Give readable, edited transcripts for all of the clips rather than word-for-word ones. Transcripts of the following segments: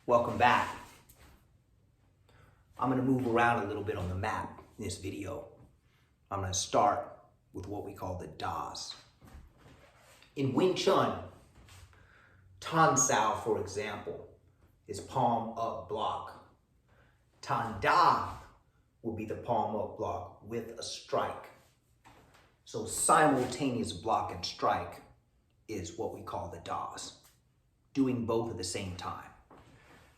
Welcome back. I'm going to move around a little bit on the map in this video. I'm going to start with what we call the Das. In Wing Chun, Tan Sao, for example, is palm up block. Tan Da will be the palm up block with a strike. So simultaneous block and strike is what we call the Das, doing both at the same time.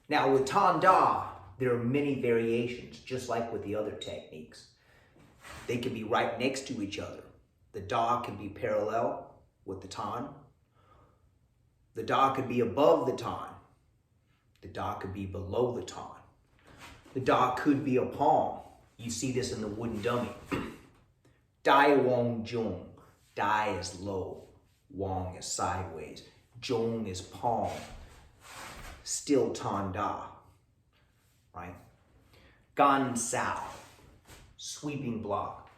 Now with Tan Da, there are many variations, just like with the other techniques. They can be right next to each other. The Da can be parallel with the Tan. The Da could be above the Tan. The Da could be below the Tan. The Da could be a palm. You see this in the wooden dummy. Dai Wong Zhong. Dai is low. Wong is sideways. Zhong is palm. Still Tan Da. Right? Gan Sao. Sweeping block.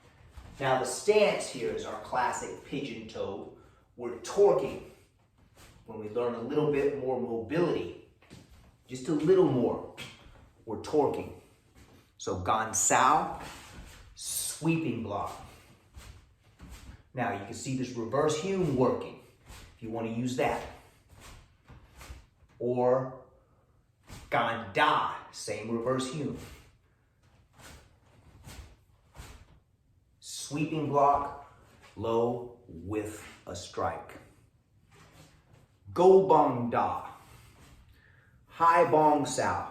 Now the stance here is our classic pigeon toe. We're torquing. When we learn a little bit more mobility, just a little more, we're torquing. So Gan Sao, sweeping block. Now you can see this reverse Hume working, if you want to use that. Or Gan Da, same reverse Hume. Sweeping block, low with a strike. Go Bong Da, high Bong Sao.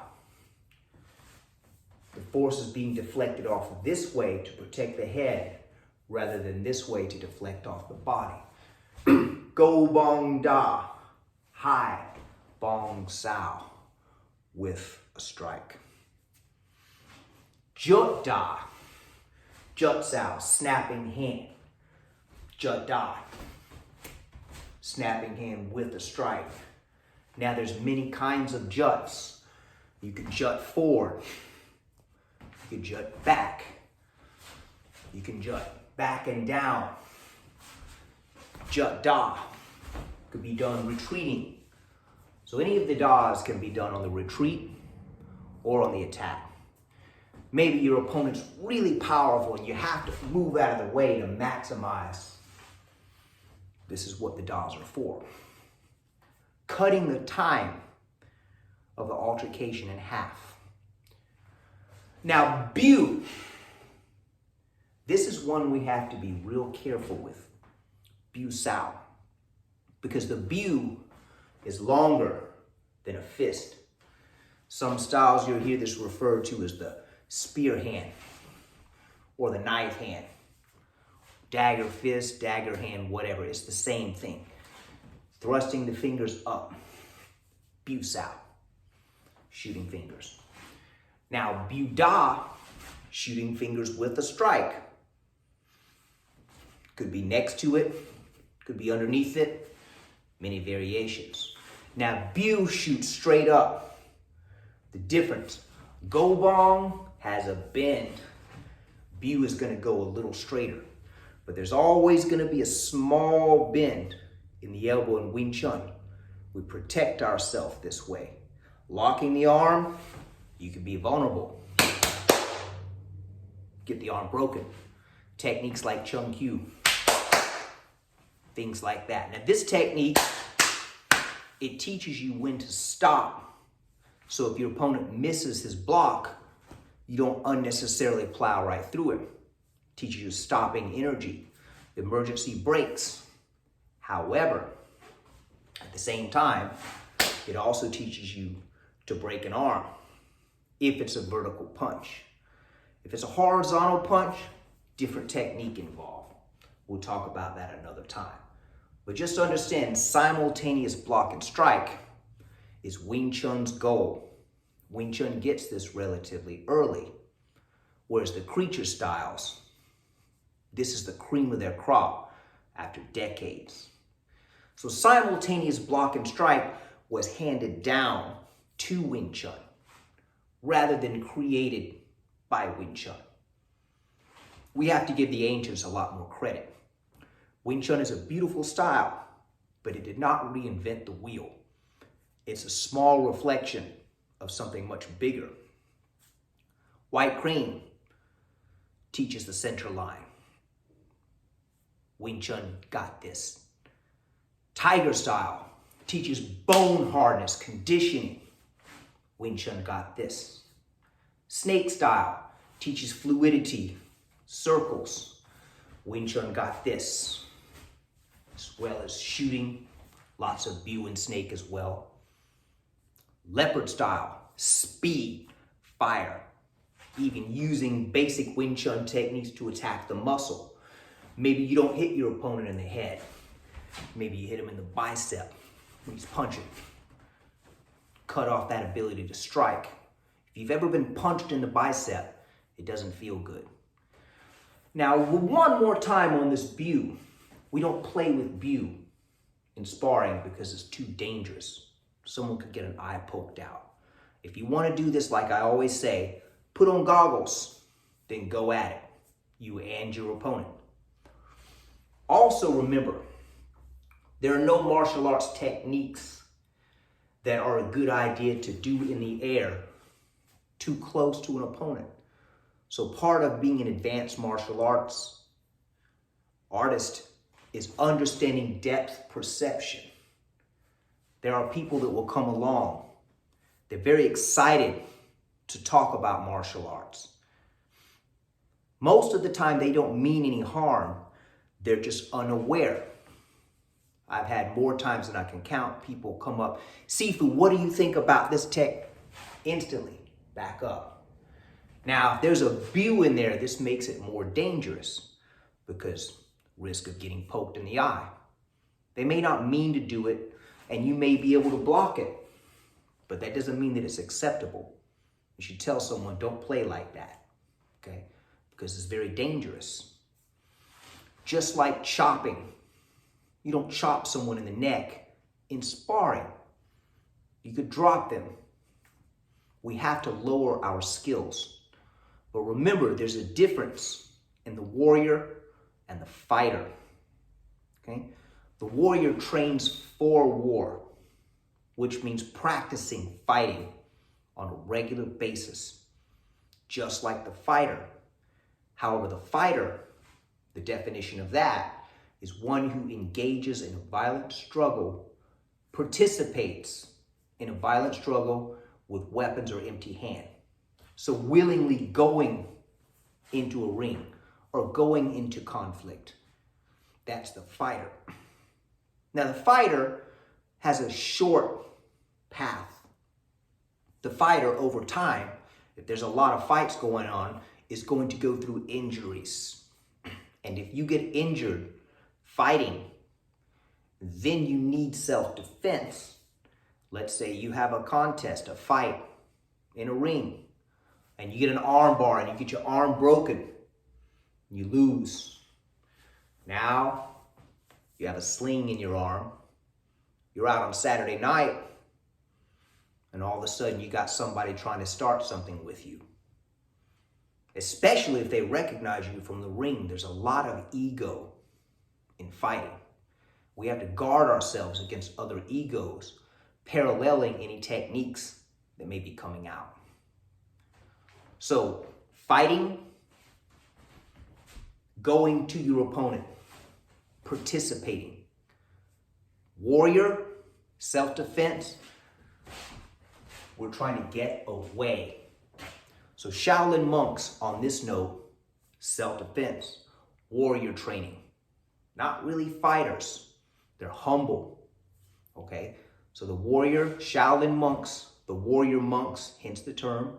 The force is being deflected off this way to protect the head rather than this way to deflect off the body. Go Bong Da, high Bong Sao with a strike. Jut Da, Jut Sao, snapping hand. Jut Da, snapping hand with a strike. Now there's many kinds of juts. You can jut forward. You can jut back. You can jut back and down. Jut Da could be done retreating. So any of the Das can be done on the retreat or on the attack. Maybe your opponent's really powerful and you have to move out of the way to maximize. This is what the Das are for. Cutting the time of the altercation in half. Now, Bu. This is one we have to be real careful with. Bu Sao. Because the Bu is longer than a fist. Some styles you'll hear this referred to as the spear hand or the knife hand. Dagger fist, dagger hand, whatever. It's the same thing. Thrusting the fingers up. Bu Sao. Shooting fingers. Now, Bu Da, shooting fingers with a strike. Could be next to it, could be underneath it, many variations. Now, Bu shoots straight up. The difference, Go Bong has a bend. Bu is going to go a little straighter. But there's always going to be a small bend in the elbow in Wing Chun. We protect ourselves this way. Locking the arm, you can be vulnerable. Get the arm broken. Techniques like Chung Kyu. Things like that. Now this technique, it teaches you when to stop. So if your opponent misses his block, you don't unnecessarily plow right through him. It teaches you stopping energy, emergency brakes. However, at the same time, it also teaches you to break an arm if it's a vertical punch. If it's a horizontal punch, different technique involved. We'll talk about that another time. But just understand, simultaneous block and strike is Wing Chun's goal. Wing Chun gets this relatively early, whereas the creature styles, this is the cream of their crop after decades. So simultaneous block and strike was handed down to Wing Chun rather than created by Wing Chun. We have to give the ancients a lot more credit. Wing Chun is a beautiful style, but it did not reinvent the wheel. It's a small reflection of something much bigger. White Crane teaches the center line. Wing Chun got this. Tiger Style teaches bone hardness, conditioning. Wing Chun got this. Snake Style teaches fluidity, circles. Wing Chun got this. As well as shooting, lots of Bu and snake as well. Leopard Style, speed, fire. Even using basic Wing Chun techniques to attack the muscle. Maybe you don't hit your opponent in the head. Maybe you hit him in the bicep when he's punching. Cut off that ability to strike. If you've ever been punched in the bicep, it doesn't feel good. Now, one more time on this Bu. We don't play with Bu in sparring because it's too dangerous. Someone could get an eye poked out. If you want to do this, like I always say, put on goggles, then go at it, you and your opponent. Also remember, there are no martial arts techniques that are a good idea to do in the air too close to an opponent. So part of being an advanced martial arts artist is understanding depth perception. There are people that will come along. They're very excited to talk about martial arts. Most of the time, they don't mean any harm. They're just unaware. I've had more times than I can count people come up, Sifu, what do you think about this tech? Instantly, back up. Now, if there's a Bu in there, this makes it more dangerous because risk of getting poked in the eye. They may not mean to do it, and you may be able to block it, but that doesn't mean that it's acceptable. You should tell someone, don't play like that, okay? Because it's very dangerous. Just like chopping. You don't chop someone in the neck in sparring. You could drop them. We have to lower our skills. But remember, there's a difference in the warrior and the fighter, okay? The warrior trains for war, which means practicing fighting on a regular basis, just like the fighter. However, the fighter, the definition of that is one who engages in a violent struggle, participates in a violent struggle with weapons or empty hand. So willingly going into a ring or going into conflict. That's the fighter. Now the fighter has a short path. The fighter over time, if there's a lot of fights going on, is going to go through injuries. And if you get injured fighting, then you need self-defense. Let's say you have a contest, a fight in a ring, and you get an arm bar and you get your arm broken. You lose. Now you have a sling in your arm. You're out on Saturday night, and all of a sudden you got somebody trying to start something with you. Especially if they recognize you from the ring. There's a lot of ego in fighting. We have to guard ourselves against other egos, paralleling any techniques that may be coming out. So, fighting, going to your opponent, participating. Warrior, self-defense, we're trying to get away. So Shaolin monks, on this note, self-defense, warrior training. Not really fighters. They're humble, okay? So the warrior, Shaolin monks, the warrior monks, hence the term,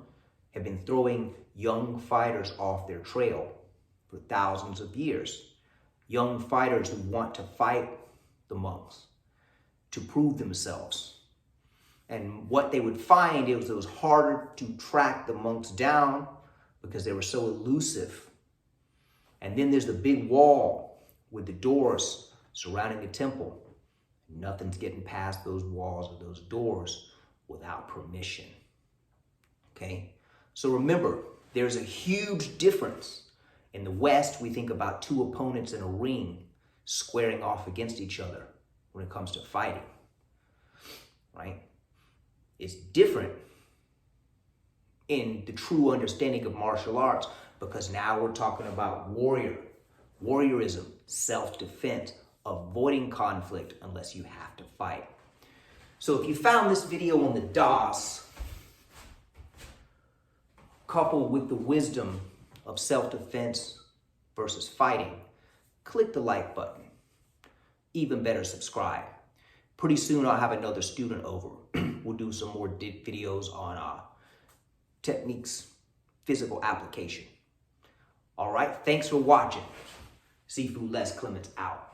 have been throwing young fighters off their trail for thousands of years. Young fighters who want to fight the monks to prove themselves. And what they would find is it was harder to track the monks down because they were so elusive. And then there's the big wall with the doors surrounding the temple. Nothing's getting past those walls or those doors without permission. Okay? So remember, there's a huge difference. In the West, we think about two opponents in a ring squaring off against each other when it comes to fighting, right? It's different in the true understanding of martial arts, because now we're talking about warriorism, self-defense, avoiding conflict unless you have to fight. So if you found this video on the DOS, coupled with the wisdom of self-defense versus fighting, click the like button. Even better, subscribe. Pretty soon I'll have another student over. We'll do some more videos on techniques, physical application. All right, thanks for watching. Sifu Les Clements out.